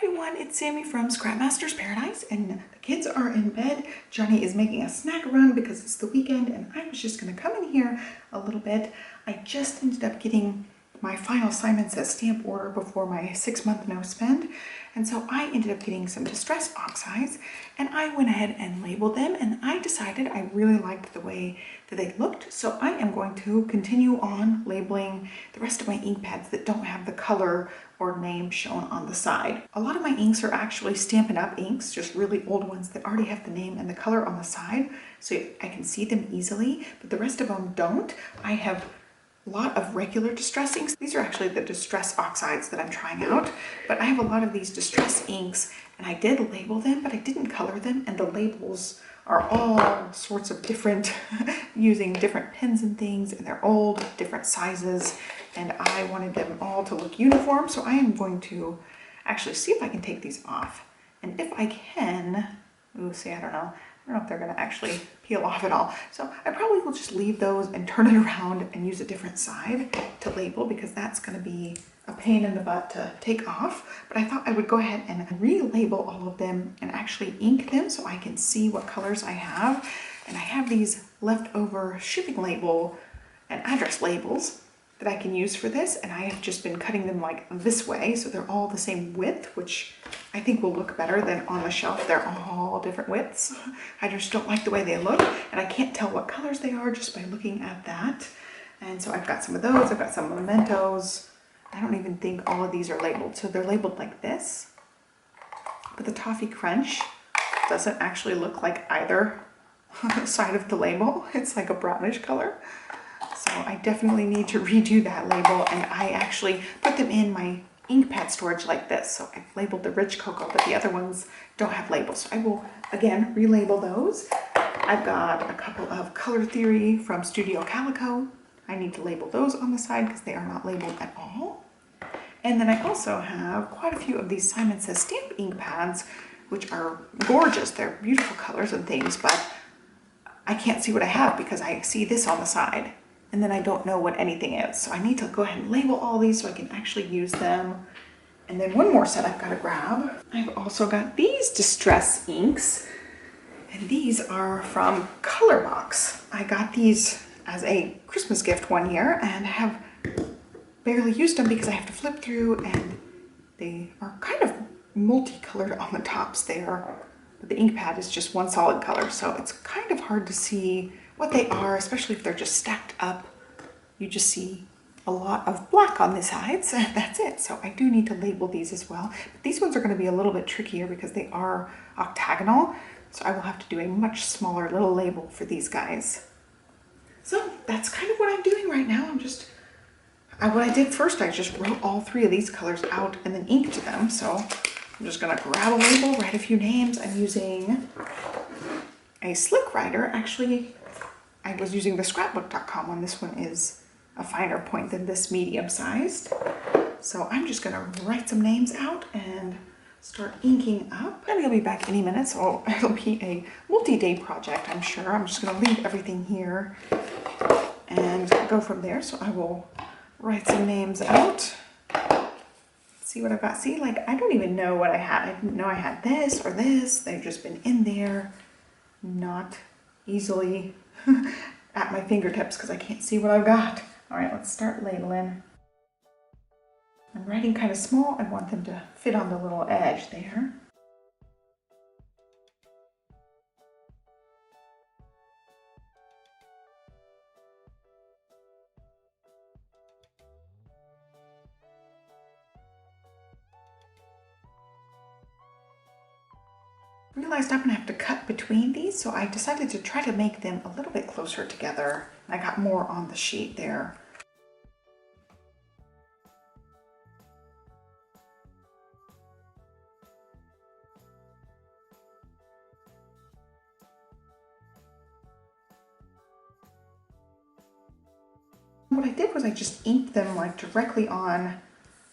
everyone, it's Sammy from Scrapmaster's Paradise, and the kids are in bed. Johnny is making a snack run because it's the weekend, and I was just going to come in here a little bit. I just ended up getting my final Simon Says stamp order before my 6-month no spend, and so I ended up getting some distress oxides, and I went ahead and labeled them, and I decided I really liked the way that they looked, so I am going to continue on labeling the rest of my ink pads that don't have the color or name shown on the side. A lot of my inks are actually Stampin' Up inks, just really old ones that already have the name and the color on the side, so I can see them easily, but the rest of them don't. I have a lot of regular distress inks. These are actually the distress oxides that I'm trying out, but I have a lot of these distress inks, and I did label them, but I didn't color them, and the labels are all sorts of different, using different pens and things, and they're old, different sizes, and I wanted them all to look uniform, so I am going to actually see if I can take these off. And if I can, ooh, see, I don't know if they're gonna actually peel off at all. So I probably will just leave those and turn it around and use a different side to label, because that's gonna be a pain in the butt to take off. But I thought I would go ahead and relabel all of them and actually ink them so I can see what colors I have. And I have these leftover shipping label and address labels that I can use for this, and I have just been cutting them like this way so they're all the same width, which I think will look better than on the shelf. They're all different widths. I just don't like the way they look, and I can't tell what colors they are just by looking at that. And so I've got some of those. I've got some Mementos. I don't even think all of these are labeled, so they're labeled like this. But the Toffee Crunch doesn't actually look like either side of the label. It's like a brownish color. So I definitely need to redo that label, and I actually put them in my ink pad storage like this. So I've labeled the Rich Cocoa, but the other ones don't have labels. So I will, again, relabel those. I've got a couple of Color Theory from Studio Calico. I need to label those on the side because they are not labeled at all. And then I also have quite a few of these Simon Says stamp ink pads, which are gorgeous. They're beautiful colors and things, but I can't see what I have because I see this on the side, and then I don't know what anything is. So I need to go ahead and label all these so I can actually use them. And then one more set I've got to grab. I've also got these distress inks, and these are from ColorBox. I got these as a Christmas gift one year and have barely used them because I have to flip through, and they are kind of multicolored on the tops there. But the ink pad is just one solid color, so it's kind of hard to see what they are, especially if they're just stacked up. You just see a lot of black on the sides, that's it. So I do need to label these as well. But these ones are going to be a little bit trickier because they are octagonal, so I will have to do a much smaller little label for these guys. So that's kind of what I'm doing right now. What I did first, I just wrote all 3 of these colors out and then inked them. So I'm just gonna grab a label, write a few names. I'm using a Slick Writer. Actually, I was using the Scrapbook.com one. This one is a finer point than this medium-sized. So I'm just gonna write some names out and start inking up. And I'll be back any minute, so it'll be a multi-day project, I'm sure. I'm just gonna leave everything here and go from there. So I will write some names out. See what I've got. See, like, I don't even know what I had. I didn't know I had this or this. They've just been in there, not easily at my fingertips because I can't see what I've got. All right, let's start labeling. I'm writing kind of small. I want them to fit on the little edge there. Realized I'm gonna have to cut between these, so I decided to try to make them a little bit closer together. I got more on the sheet there. What I did was I just inked them like directly on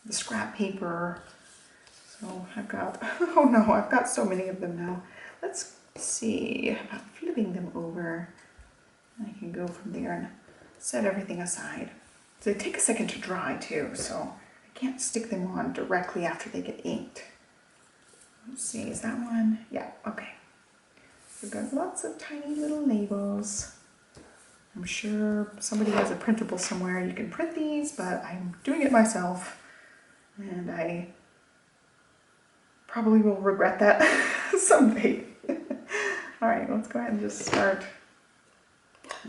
the scrap paper. So I've got, oh no, I've got so many of them now. Let's see about flipping them over. I can go from there and set everything aside. So they take a second to dry too, so I can't stick them on directly after they get inked. Let's see, is that one? Yeah, okay. We've got lots of tiny little labels. I'm sure somebody has a printable somewhere. You can print these, but I'm doing it myself. And I probably will regret that someday. All right, let's go ahead and just start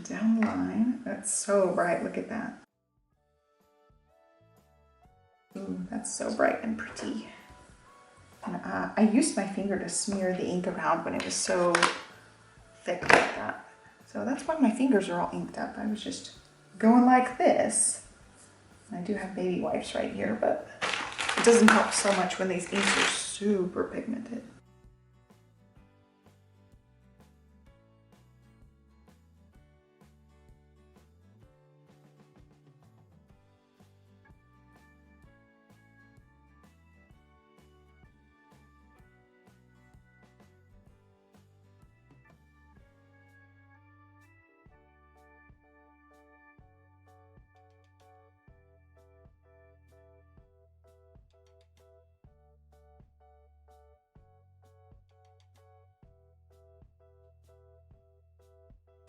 down the line. That's so bright, look at that. Ooh, that's so bright and pretty. And, I used my finger to smear the ink around when it was so thick like that. So that's why my fingers are all inked up. I was just going like this. I do have baby wipes right here, but it doesn't help so much when these inks are super pigmented.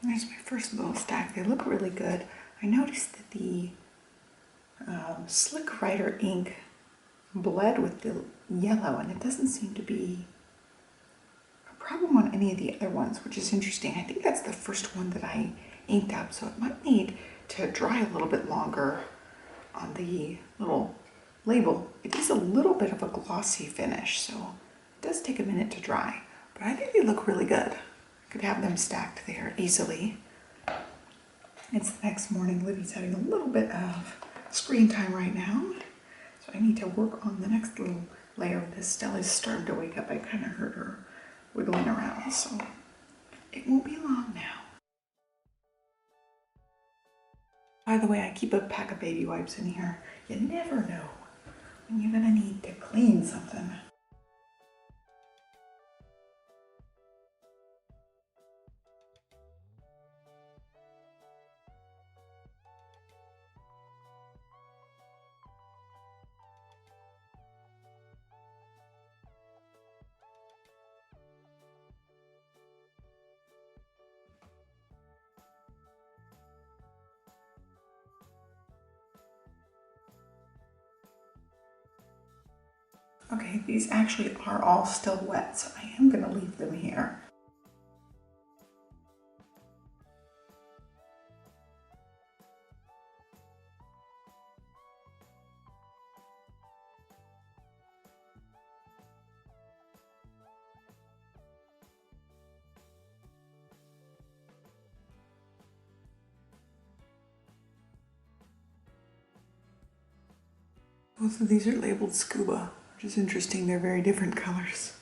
There's my first little stack. They look really good. I noticed that the Slick Writer ink bled with the yellow, and it doesn't seem to be a problem on any of the other ones, which is interesting. I think that's the first one that I inked up, so it might need to dry a little bit longer on the little label. It is a little bit of a glossy finish, so it does take a minute to dry, but I think they look really good. Could have them stacked there easily. It's the next morning. Libby's having a little bit of screen time right now, so I need to work on the next little layer of this. Stella's starting to wake up. I kind of heard her wiggling around, so it won't be long now. By the way, I keep a pack of baby wipes in here. You never know when you're gonna need to clean something. Okay, these actually are all still wet, so I am going to leave them here. Both of these are labeled Scuba, which is interesting. They're very different colors.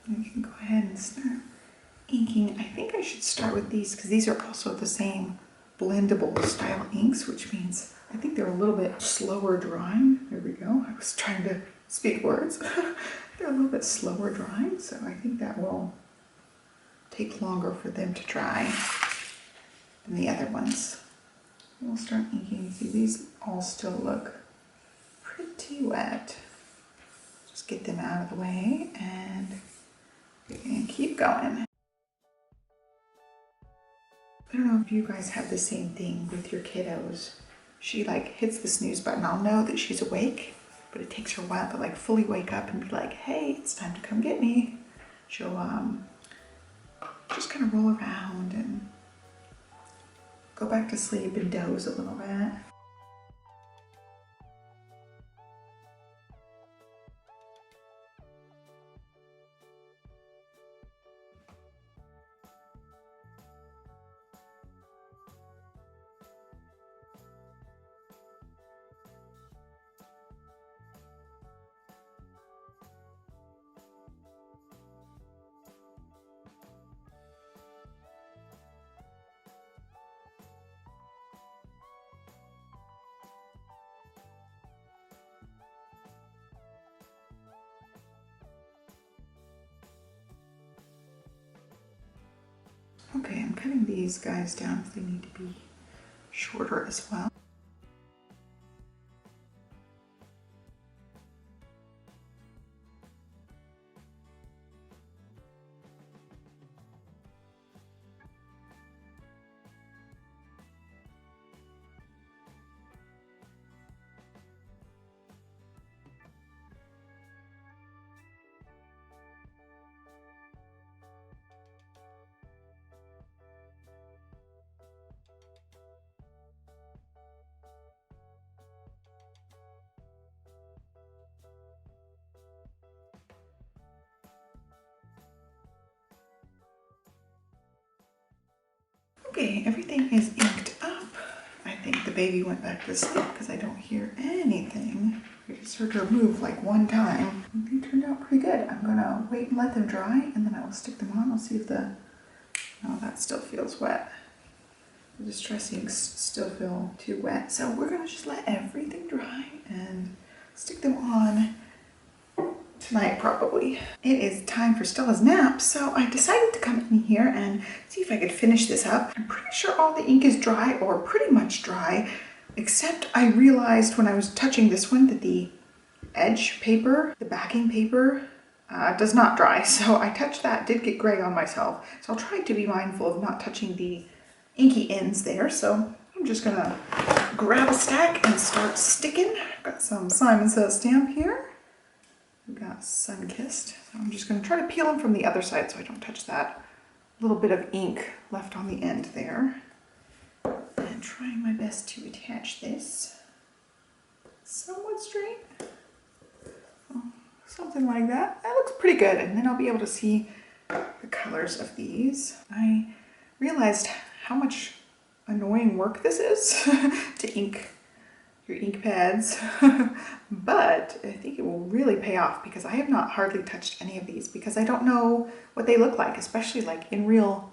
And you can go ahead and start inking. I think I should start with these because these are also the same blendable style inks, which means I think they're a little bit slower drying. There we go. I was trying to speak words. They're a little bit slower drying, so I think that will take longer for them to dry than the other ones. We'll start inking. See, these all still look pretty wet. Just get them out of the way and keep going. I don't know if you guys have the same thing with your kiddos. She like hits the snooze button. I'll know that she's awake, but it takes her a while to like fully wake up and be like, hey, it's time to come get me. She'll just kind of roll around and go back to sleep and doze a little bit. Okay, I'm cutting these guys down because they need to be shorter as well. Okay, everything is inked up. I think the baby went back to sleep because I don't hear anything. I just heard her move like one time. They turned out pretty good. I'm gonna wait and let them dry and then I will stick them on. I'll see if the, oh, that still feels wet. The distress inks still feel too wet. So we're gonna just let everything dry and stick them on tonight probably. It is time for Stellas Nap, so I decided to come in here and see if I could finish this up. I'm pretty sure all the ink is dry, or pretty much dry, except I realized when I was touching this one that the edge paper, the backing paper, does not dry. So I touched that, did get gray on myself. So I'll try to be mindful of not touching the inky ends there. So I'm just gonna grab a stack and start sticking. I've got some Simon Says stamp here. We've got Sun-Kissed. So I'm just going to try to peel them from the other side so I don't touch that little bit of ink left on the end there. And trying my best to attach this somewhat straight. Oh, something like that. That looks pretty good. And then I'll be able to see the colors of these. I realized how much annoying work this is to ink your ink pads, but I think it will really pay off because I have not hardly touched any of these because I don't know what they look like, especially like in real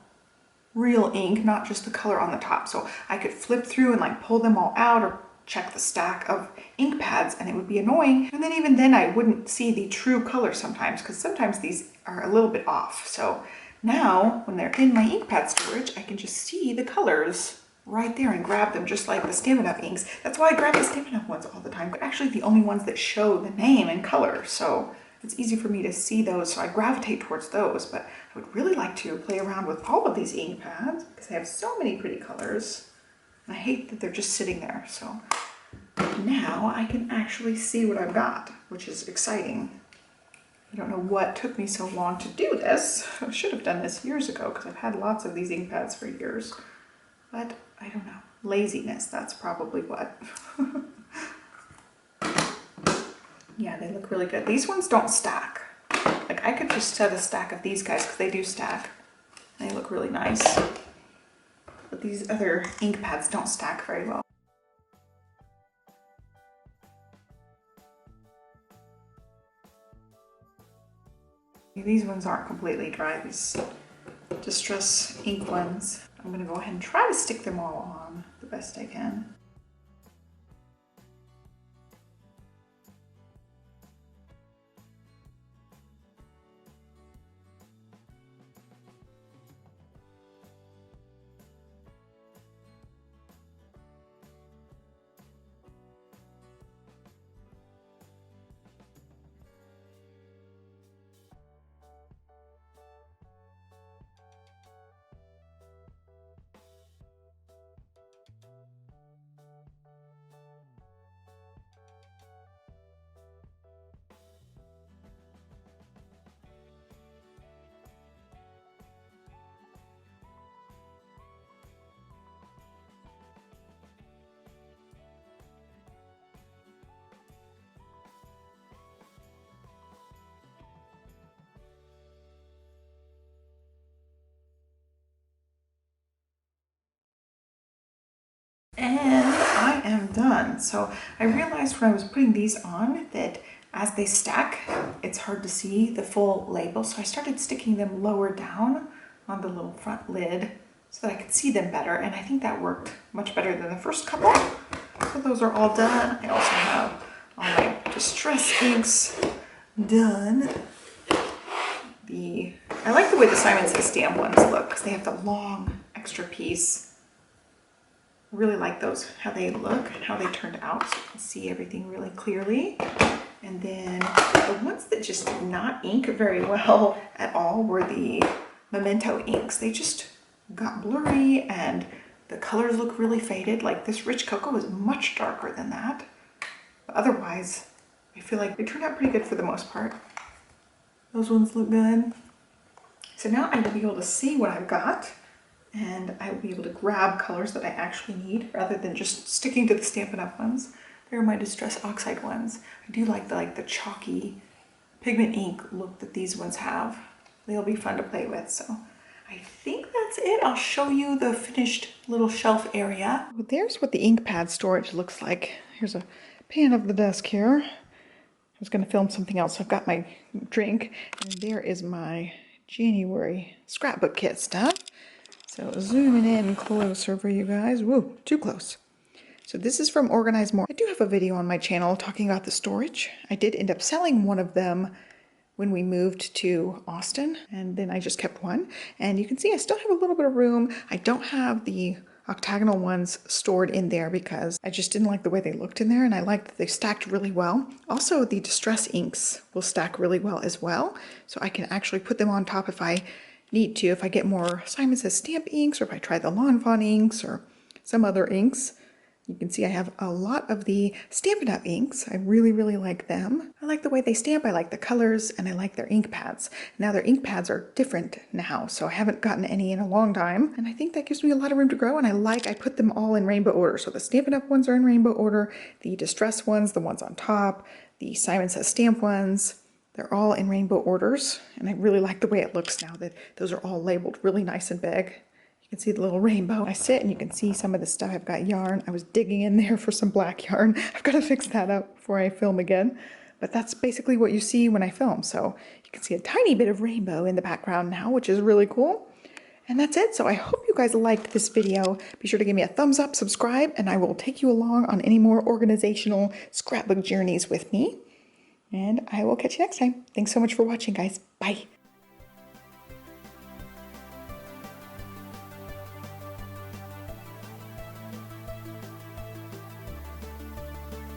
ink, not just the color on the top. So I could flip through and like pull them all out or check the stack of ink pads and it would be annoying. And then even then I wouldn't see the true color sometimes because sometimes these are a little bit off. So now when they're in my ink pad storage, I can just see the colors right there and grab them just like the Stampin' UP inks. That's why I grab the Stampin' UP ones all the time. They're actually the only ones that show the name and color, so it's easy for me to see those, so I gravitate towards those. But I would really like to play around with all of these ink pads because they have so many pretty colors. And I hate that they're just sitting there, so now I can actually see what I've got, which is exciting. I don't know what took me so long to do this. I should have done this years ago because I've had lots of these ink pads for years. But I don't know. Laziness, that's probably what. Yeah, they look really good. These ones don't stack. Like I could just set a stack of these guys because they do stack. They look really nice. But these other ink pads don't stack very well. These ones aren't completely dry, these Distress ink ones. I'm going to go ahead and try to stick them all on the best I can. And I am done. So I realized when I was putting these on that as they stack, it's hard to see the full label. So I started sticking them lower down on the little front lid so that I could see them better. And I think that worked much better than the first couple. So those are all done. I also have all my Distress inks done. The I like the way the Simon Says Stamp ones look because they have the long extra piece. I really like those, how they look and how they turned out, so you can see everything really clearly. And then the ones that just did not ink very well at all were the Memento inks. They just got blurry and the colors look really faded. Like this rich cocoa is much darker than that. But otherwise, I feel like they turned out pretty good for the most part. Those ones look good. So now I will be able to see what I've got, and I will be able to grab colors that I actually need rather than just sticking to the Stampin' Up! Ones. They're my Distress Oxide ones. I do like the chalky pigment ink look that these ones have. They'll be fun to play with. So I think that's it. I'll show you the finished little shelf area. But there's what the ink pad storage looks like. Here's a pan of the desk here. I was going to film something else. So I've got my drink, and there is my January scrapbook kit stuff. So zooming in closer for you guys. Woo, too close. So this is from Organize More. I do have a video on my channel talking about the storage. I did end up selling one of them when we moved to Austin, and then I just kept one. And you can see I still have a little bit of room. I don't have the octagonal ones stored in there because I just didn't like the way they looked in there, and I liked that they stacked really well. Also, the Distress inks will stack really well as well, so I can actually put them on top if I need to, if I get more Simon Says Stamp inks, or if I try the Lawn Fawn inks or some other inks. You can see I have a lot of the Stampin' Up! Inks. I really, really like them. I like the way they stamp, I like the colors, and I like their ink pads. Now their ink pads are different now, so I haven't gotten any in a long time, and I think that gives me a lot of room to grow, and I put them all in rainbow order. So the Stampin' Up! Ones are in rainbow order, the Distress ones, the ones on top, the Simon Says Stamp ones, they're all in rainbow orders, and I really like the way it looks now that those are all labeled really nice and big. You can see the little rainbow. I sit and you can see some of the stuff. I've got yarn. I was digging in there for some black yarn. I've got to fix that up before I film again. But that's basically what you see when I film. So you can see a tiny bit of rainbow in the background now, which is really cool. And that's it. So I hope you guys liked this video. Be sure to give me a thumbs up, subscribe, and I will take you along on any more organizational scrapbook journeys with me. And I will catch you next time. Thanks so much for watching, guys. Bye.